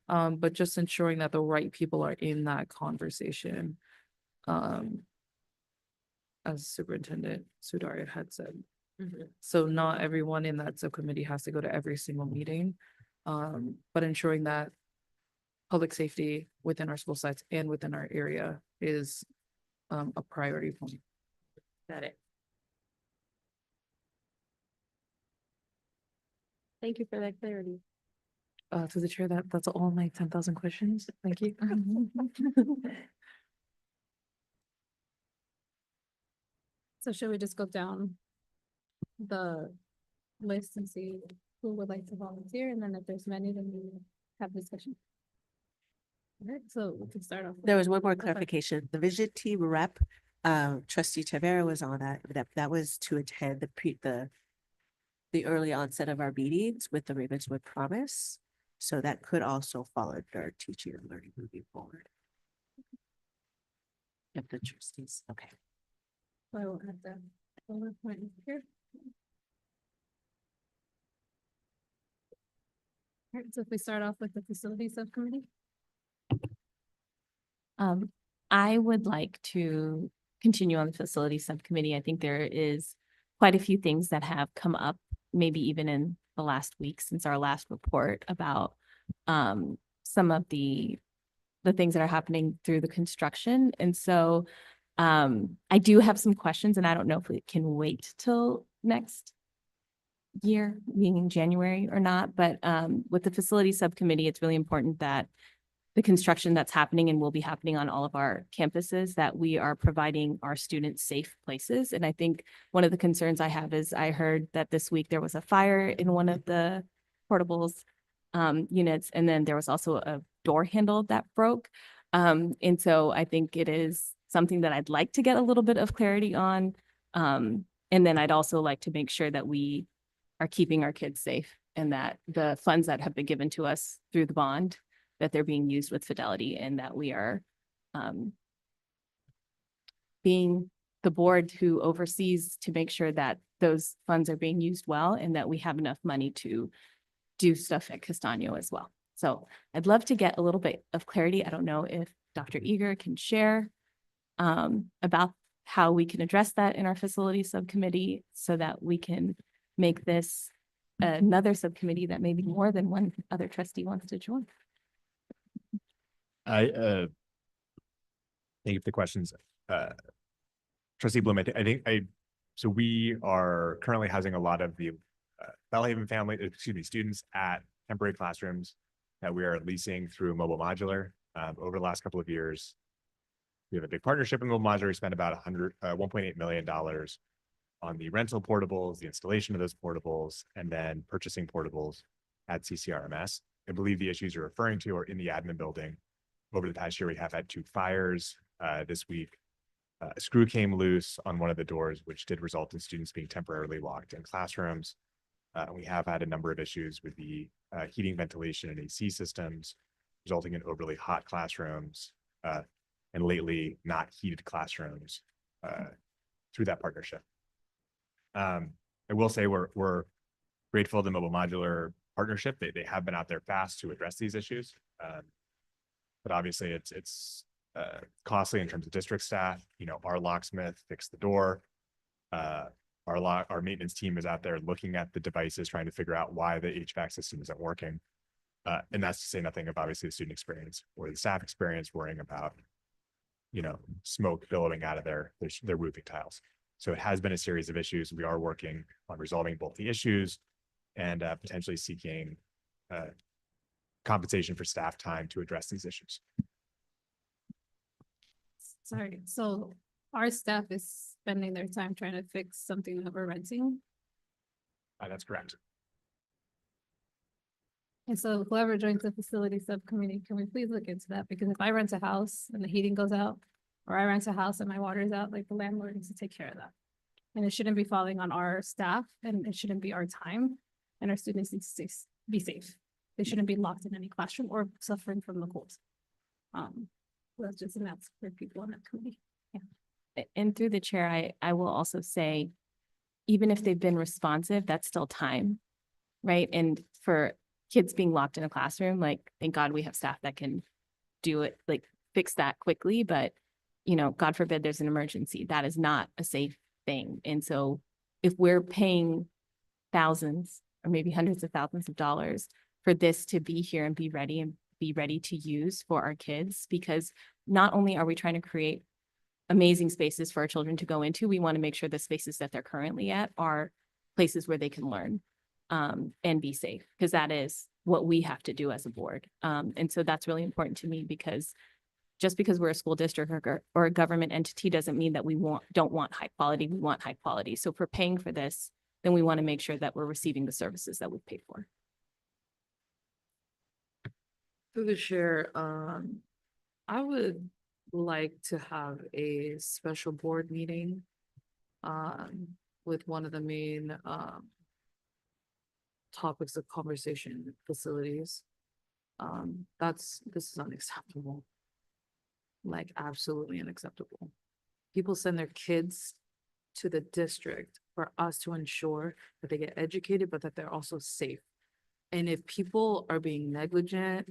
But just ensuring that the right people are in that conversation. As Superintendent Sudaria had said. So not everyone in that subcommittee has to go to every single meeting. But ensuring that public safety within our school sites and within our area is a priority point. Got it. Thank you for that clarity. To the chair, that's all my 10,000 questions. Thank you. So should we just go down the list and see who would like to volunteer? And then if there's many, then we have discussion. All right, so we can start off. There was one more clarification. The vision team rep, trustee Tavera was on that was to attend the early onset of our meetings with the Ravenswood Promise. So that could also fall under teaching and learning moving forward. If the trustees, okay. I will add that bullet point here. All right, so if we start off with the facility subcommittee. I would like to continue on the facility subcommittee. I think there is quite a few things that have come up, maybe even in the last week since our last report, about some of the things that are happening through the construction. And so I do have some questions, and I don't know if we can wait till next year, being in January or not, but with the facility subcommittee, it's really important that the construction that's happening and will be happening on all of our campuses, that we are providing our students safe places. And I think one of the concerns I have is I heard that this week there was a fire in one of the portables units, and then there was also a door handle that broke. And so I think it is something that I'd like to get a little bit of clarity on. And then I'd also like to make sure that we are keeping our kids safe and that the funds that have been given to us through the bond, that they're being used with fidelity, and that we are being the board who oversees to make sure that those funds are being used well and that we have enough money to do stuff at Castaño as well. So I'd love to get a little bit of clarity. I don't know if Dr. Eager can share about how we can address that in our facility subcommittee so that we can make this another subcommittee that maybe more than one other trustee wants to join. Thank you for the questions. Trustee Bloom, so we are currently housing a lot of the Bellhaven students at temporary classrooms that we are leasing through Mobile Modular. Over the last couple of years, we have a big partnership in Mobile Modular. We spent about $1.8 million on the rental portables, the installation of those portables, and then purchasing portables at CCRMS. I believe the issues you're referring to are in the admin building. Over the past year, we have had 2 fires. This week, a screw came loose on one of the doors, which did result in students being temporarily locked in classrooms. We have had a number of issues with the heating, ventilation, and AC systems, resulting in overly hot classrooms, and lately not heated classrooms through that partnership. I will say we're grateful to the Mobile Modular partnership. They have been out there fast to address these issues. But obviously it's costly in terms of district staff. You know, our locksmith fixed the door. Our maintenance team is out there looking at the devices, trying to figure out why the HVAC system isn't working. And that's to say nothing of obviously the student experience or the staff experience, worrying about, you know, smoke billowing out of their roofing tiles. So it has been a series of issues. We are working on resolving both the issues and potentially seeking compensation for staff time to address these issues. Sorry, so our staff is spending their time trying to fix something that we're renting. That's correct. And so whoever joins the facility subcommittee, can we please look into that? Because if I rent a house and the heating goes out, or I rent a house and my water is out, like the landlord needs to take care of that. And it shouldn't be falling on our staff, and it shouldn't be our time, and our students need to be safe. They shouldn't be locked in any classroom or suffering from the cold. That's just, and that's for people on that committee. And through the chair, I will also say, even if they've been responsive, that's still time, right? And for kids being locked in a classroom, like, thank God we have staff that can do it, like fix that quickly. But, you know, God forbid there's an emergency. That is not a safe thing. And so if we're paying thousands or maybe hundreds of thousands of dollars for this to be here and be ready to use for our kids, because not only are we trying to create amazing spaces for our children to go into, we want to make sure the spaces that they're currently at are places where they can learn and be safe, because that is what we have to do as a board. And so that's really important to me, because just because we're a school district or a government entity doesn't mean that we don't want high quality. We want high quality. So if we're paying for this, then we want to make sure that we're receiving the services that we've paid for. Through the chair, I would like to have a special board meeting with one of the main topics of conversation, facilities. This is unacceptable. Like, absolutely unacceptable. People send their kids to the district for us to ensure that they get educated, but that they're also safe. And if people are being negligent,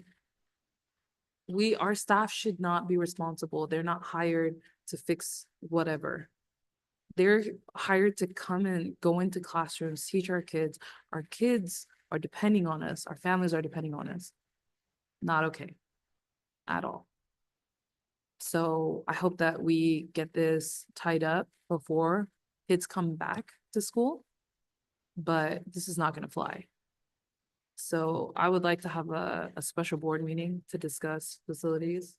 our staff should not be responsible. They're not hired to fix whatever. They're hired to come and go into classrooms, teach our kids. Our kids are depending on us. Our families are depending on us. not okay at all. So I hope that we get this tied up before kids come back to school. But this is not gonna fly. So I would like to have a special board meeting to discuss facilities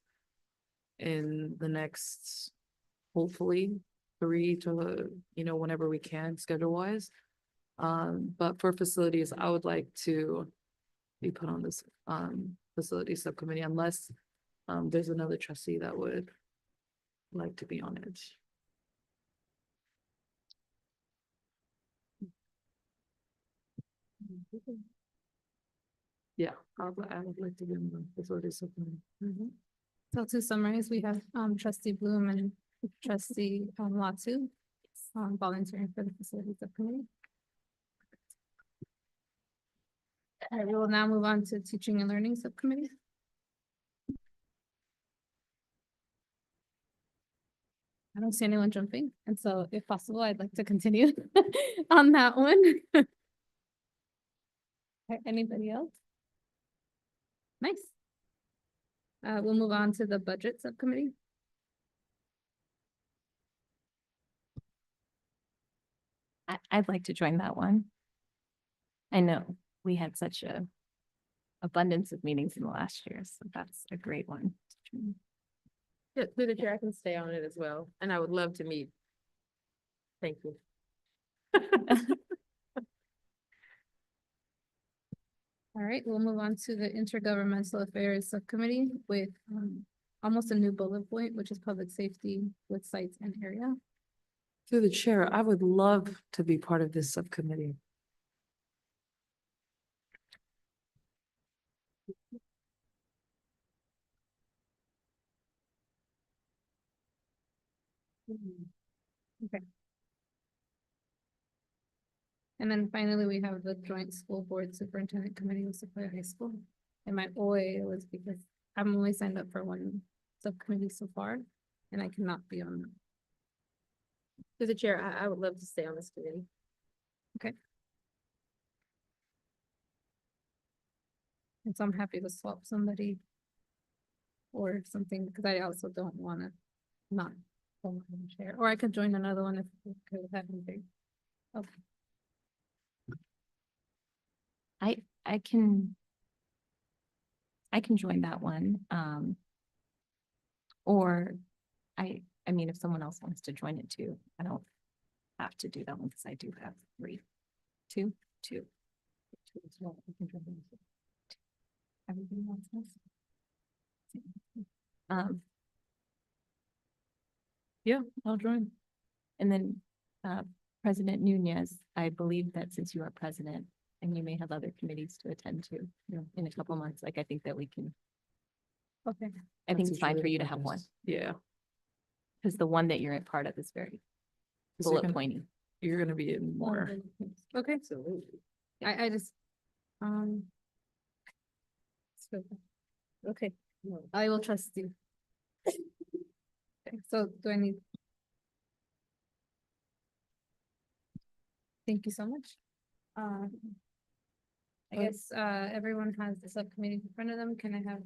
in the next, hopefully, 3 to, whenever we can, schedule wise. But for facilities, I would like to be put on this, facility subcommittee unless, there's another trustee that would like to be on it. Yeah, I would like to be on the facility subcommittee. So to summarize, we have trustee Bloom and trustee Latu volunteering for the facilities subcommittee. All right, we will now move on to teaching and learning subcommittee. I don't see anyone jumping, and so if possible, I'd like to continue on that one. Okay, anybody else? Nice. We'll move on to the budget subcommittee. I'd like to join that one. I know we had such a abundance of meetings in the last year, so that's a great one. to join. Yeah, through the chair, I can stay on it as well, and I would love to meet. Thank you. All right, we'll move on to the intergovernmental affairs subcommittee with almost a new bullet point, which is public safety with sites and area. Through the chair, I would love to be part of this subcommittee. Okay. And then finally, we have the joint school board superintendent committee with Sequoia High School. And my OA was because I'm only signed up for one subcommittee so far, and I cannot be on them. Through the chair, I would love to stay on this committee. Okay. And so I'm happy to swap somebody or something, because I also don't want to not hold my own chair, or I could join another one if we could have anything. Okay. I can join that one. Or I mean, if someone else wants to join it too, I don't have to do that one because I do have 3, 2. As well. I can join them. Everybody else knows. Yeah, I'll join. And then President Nunez, I believe that since you are president and you may have other committees to attend to in a couple months, like I think that we can. Okay. I think That's it's fine for usually you to have one, Yeah. because the one that you're a part of is very So you're bullet gonna- pointy. You're gonna be in more. Okay, Absolutely. I just, so, okay, I will trust you. Okay, so do I need? Thank you so much. I guess, everyone has the subcommittee in front of them. Can I have?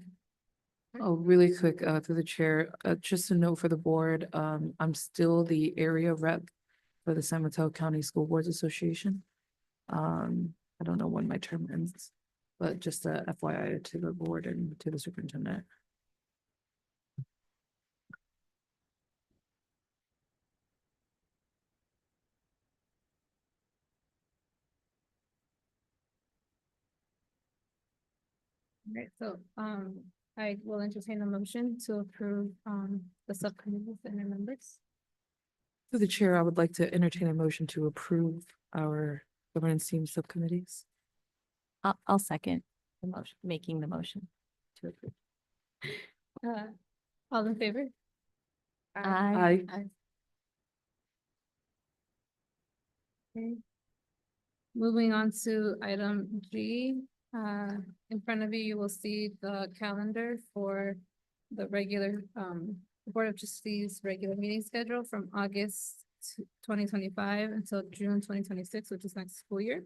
Oh, really quick, through the chair, just a note for the board, I'm still the area rep for the San Mateo County School Boards Association. I don't know when my term ends, but just a FYI to the board and to the superintendent. Right, so, I will entertain a motion to approve, the subcommittees and their members. Through the chair, I would like to entertain a motion to approve our governance team subcommittees. I'll second the motion, making the motion to approve. All in favor? Aye. Aye. Okay. Moving on to item G, in front of you, you will see the calendar for the regular, Board of Trustees regular meeting schedule from August 2025 until June 2026, which is next school year.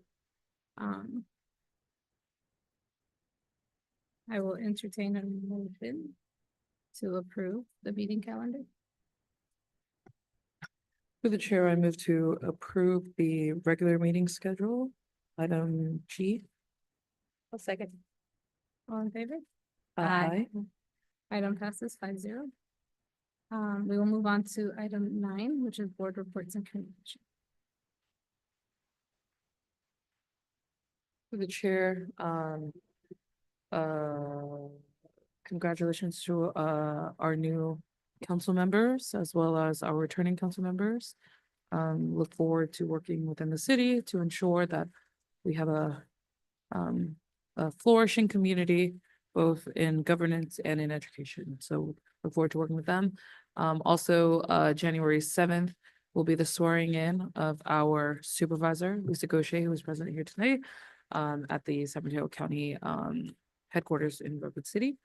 I will entertain a motion to approve the meeting calendar. Through the chair, I move to approve the regular meeting schedule, item G. I'll second. All in favor? Aye. Item passes 5-0. We will move on to item 9, which is board reports and communication. Through the chair, congratulations to our new council members as well as our returning council members. Look forward to working within the city to ensure that we have a flourishing community, both in governance and in education. So look forward to working with them. Also, January 7th will be the swearing in of our supervisor, Lisa Gaucher, who is present here today, at the San Mateo County headquarters in Redwood City.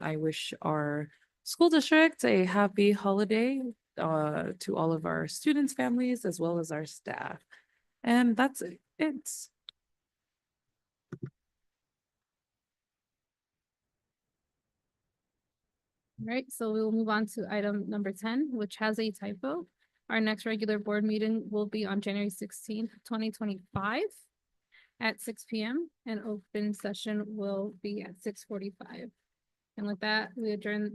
I wish our school district a happy holiday to all of our students' families as well as our staff. And that's it. All right, so we will move on to item number 10, which has a typo. Our next regular board meeting will be on January 16th, 2025 at 6 p.m. and open session will be at 6:45. And with that, we adjourn